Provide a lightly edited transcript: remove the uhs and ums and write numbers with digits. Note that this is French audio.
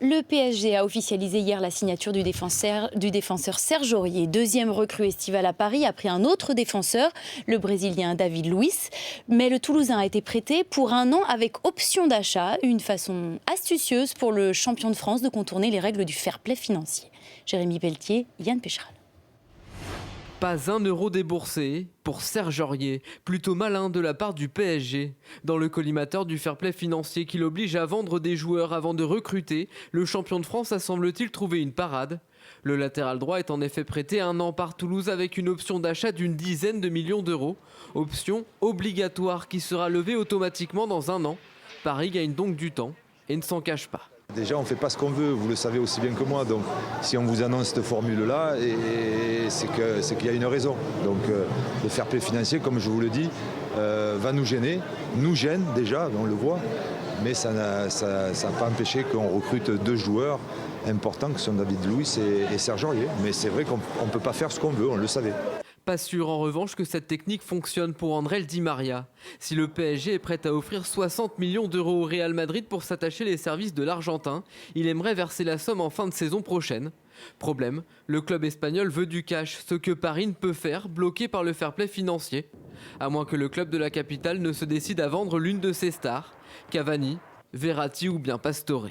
Le PSG a officialisé hier la signature du défenseur Serge Aurier. Deuxième recrue estivale à Paris après un autre défenseur, le Brésilien David Luiz. Mais le Toulousain a été prêté pour 1 an avec option d'achat. Une façon astucieuse pour le champion de France de contourner les règles du fair play financier. Jérémy Pelletier, Yann Pécheral. Pas 1 euro déboursé pour Serge Aurier, plutôt malin de la part du PSG. Dans le collimateur du fair play financier qui l'oblige à vendre des joueurs avant de recruter, le champion de France a semble-t-il trouvé une parade. Le latéral droit est en effet prêté 1 an par Toulouse avec une option d'achat d'une dizaine de millions d'euros. Option obligatoire qui sera levée automatiquement dans 1 an. Paris gagne donc du temps et ne s'en cache pas. Déjà, on ne fait pas ce qu'on veut, vous le savez aussi bien que moi. Donc, si on vous annonce cette formule-là, c'est qu'il y a une raison. Donc, le fair play financier, comme je vous le dis, va nous gêner, nous gêne déjà, on le voit. Mais ça n'a pas empêché qu'on recrute 2 joueurs importants, qui sont David Luiz et Serge Aurier. Mais c'est vrai qu'on ne peut pas faire ce qu'on veut, on le savait. Pas sûr en revanche que cette technique fonctionne pour André Di Maria. Si le PSG est prêt à offrir 60 millions d'euros au Real Madrid pour s'attacher les services de l'Argentin, il aimerait verser la somme en fin de saison prochaine. Problème, le club espagnol veut du cash, ce que Paris ne peut faire, bloqué par le fair play financier. À moins que le club de la capitale ne se décide à vendre l'une de ses stars, Cavani, Verratti ou bien Pastore.